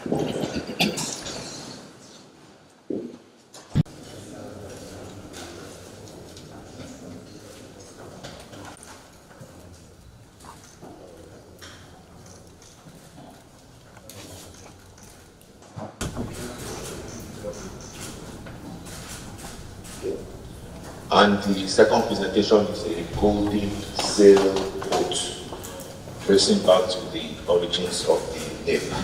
And the second presentation is a golden sail boat, tracing back to the origins of the Navy.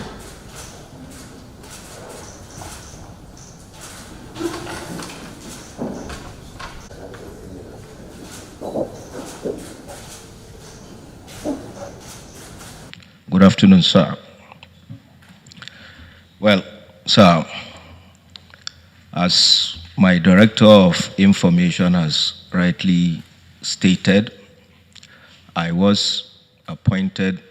Good afternoon, sir. Well, sir, as my Director of Information has rightly stated, I was appointed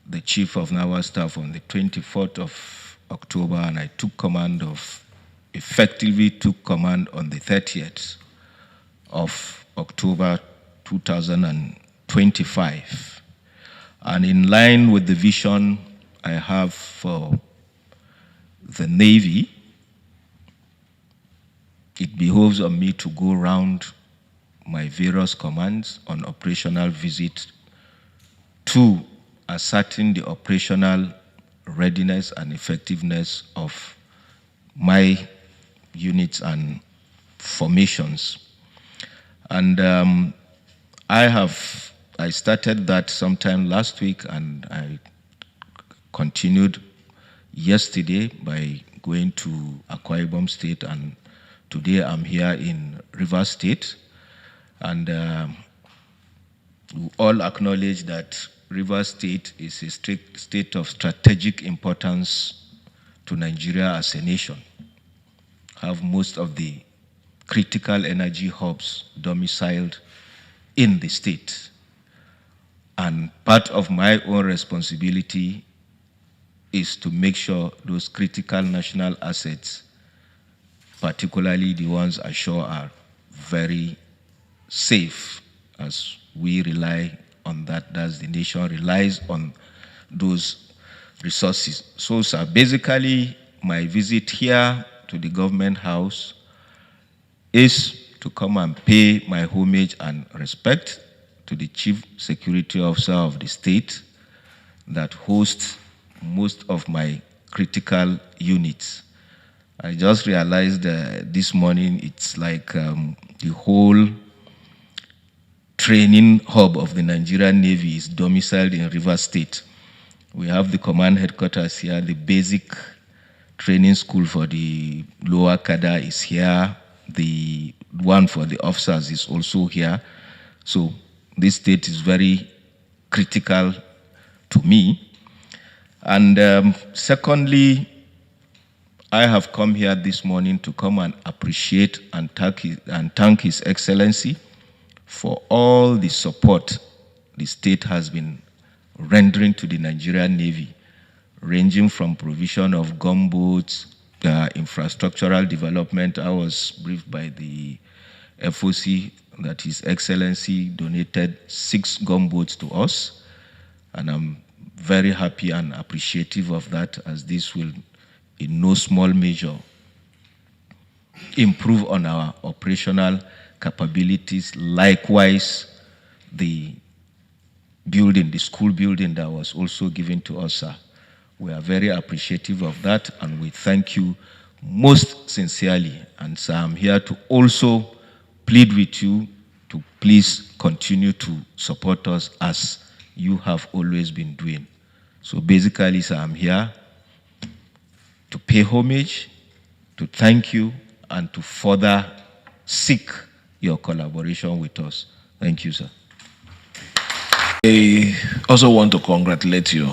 the Chief of Naval Staff on the 24th of October, and I effectively took command on the 30th of October 2025. And in line with the vision I have for the Navy, it behoves on me to go around my various commands on operational visit to ascertain the operational readiness and effectiveness of my units and formations. And I started that sometime last week, and I continued yesterday by going to Akwa Ibom State, and today I'm here in Rivers State. And we all acknowledge that Rivers State is a state of strategic importance to Nigeria as a nation. Have most of the critical energy hubs domiciled in the state. And part of my own responsibility is to make sure those critical national assets, particularly the ones ashore, are very safe, as we rely on that, as the nation relies on those resources. So, sir, basically, my visit here to the government house is to come and pay my homage and respect to the Chief Security Officer of the state that hosts most of my critical units. I just realized this morning it's like the whole training hub of the Nigerian Navy is domiciled in Rivers State. We have the command headquarters here, the basic training school for the lower cadre is here, the one for the officers is also here. So this state is very critical to me. And secondly, I have come here this morning to come and appreciate and thank His Excellency for all the support the state has been rendering to the Nigerian Navy, ranging from provision of gunboats, infrastructural development. I was briefed by the FOC that His Excellency donated 6 gunboats to us, and I'm very happy and appreciative of that, as this will, in no small measure, improve on our operational capabilities. Likewise, the building, the school building that was also given to us, sir. We are very appreciative of that, and we thank you most sincerely. And sir, I'm here to also plead with you to please continue to support us as you have always been doing. So basically, sir, I'm here to pay homage, to thank you, and to further seek your collaboration with us. Thank you, sir. I also want to congratulate you.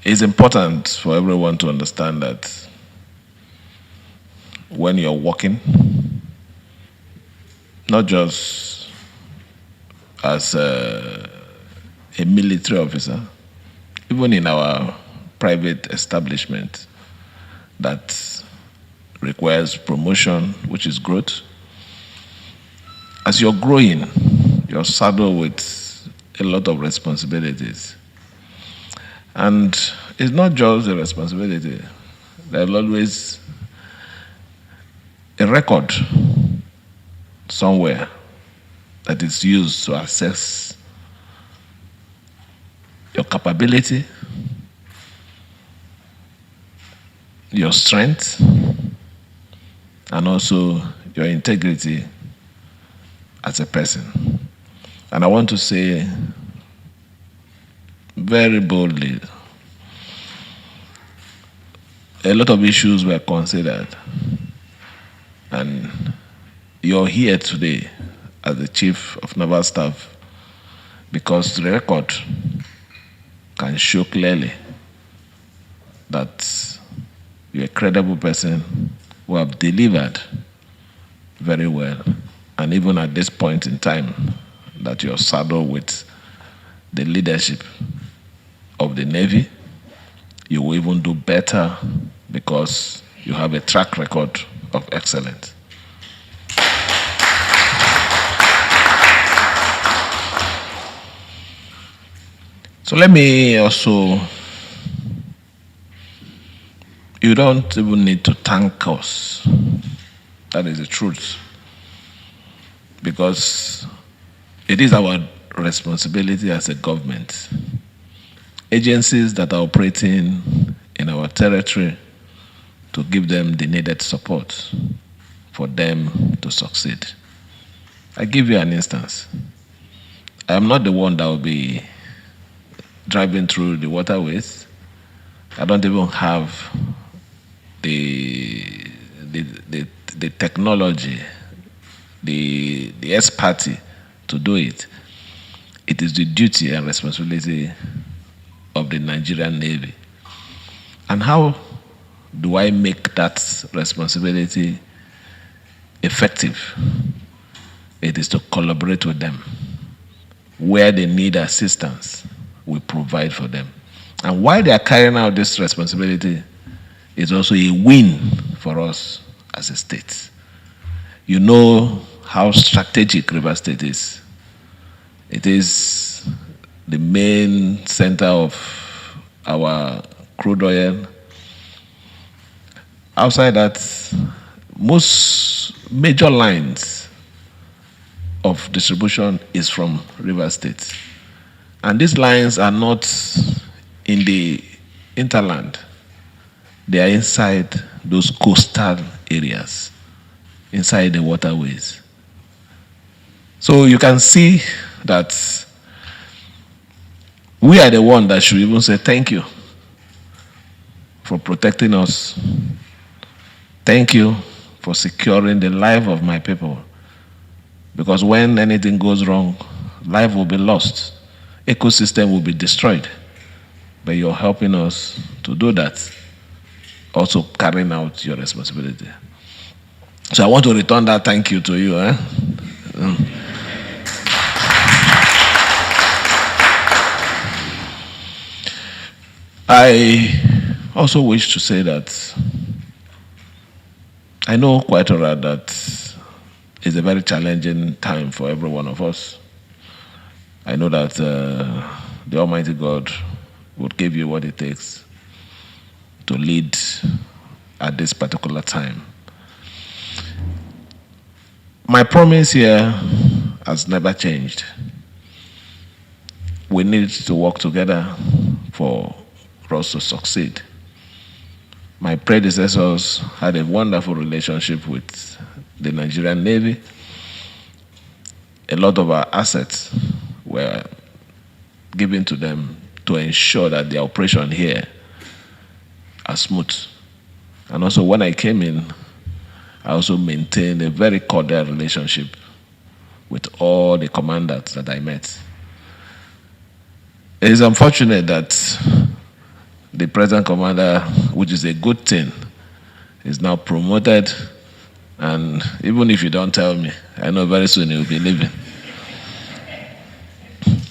It's important for everyone to understand that when you're working, not just as a military officer, even in our private establishment that requires promotion, which is growth, as you're growing, you're saddled with a lot of responsibilities. And it's not just a responsibility. There's always a record somewhere that is used to assess your capability, your strength, and also your integrity as a person. And I want to say very boldly, a lot of issues were considered, and you're here today as the Chief of Naval Staff because the record can show clearly that you're a credible person who have delivered very well. And even at this point in time that you're saddled with the leadership of the Navy, you will even do better because you have a track record of excellence. So let me also, you don't even need to thank us. That is the truth. Because it is our responsibility as a government. Agencies that are operating in our territory, to give them the needed support for them to succeed. I give you an instance. I am not the one that will be driving through the waterways. I don't even have the technology, the expertise to do it. It is the duty and responsibility of the Nigerian Navy. And how do I make that responsibility effective? It is to collaborate with them. Where they need assistance, we provide for them. And while they are carrying out this responsibility, it's also a win for us as a state. You know how strategic River State is. It is the main center of our crude oil. Outside that, most major lines of distribution is from River State. And these lines are not in the hinterland. They are inside those coastal areas, inside the waterways. So you can see that we are the one that should even say thank you for protecting us. Thank you for securing the life of my people. Because when anything goes wrong, life will be lost. Ecosystem will be destroyed. But you're helping us to do that. Also carrying out your responsibility. So I want to return that thank you to you. I also wish to say that I know quite all right that it's a very challenging time for every one of us. I know that the Almighty God would give you what it takes to lead at this particular time. My promise here has never changed. We need to work together for us to succeed. My predecessors had a wonderful relationship with the Nigerian Navy. A lot of our assets were given to them to ensure that the operation here are smooth. And also when I came in, I also maintained a very cordial relationship with all the commanders that I met. It is unfortunate that the present commander, which is a good thing, is now promoted, and even if you don't tell me, I know very soon he will be leaving.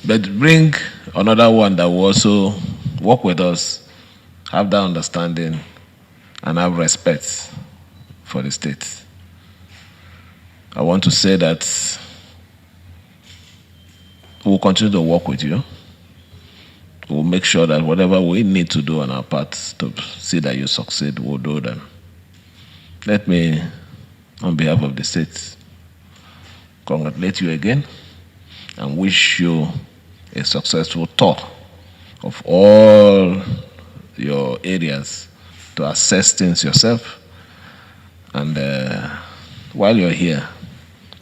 But bring another one that will also work with us, have that understanding, and have respect for the state. I want to say that we'll continue to work with you. we'll make sure that whatever we need to do on our part to see that you succeed, we'll do them. Let me, on behalf of the state, congratulate you again and wish you a successful tour of all your areas to assess things yourself. And while you're here,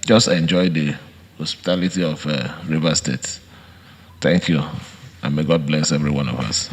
just enjoy the hospitality of River State. Thank you, and may God bless every one of us.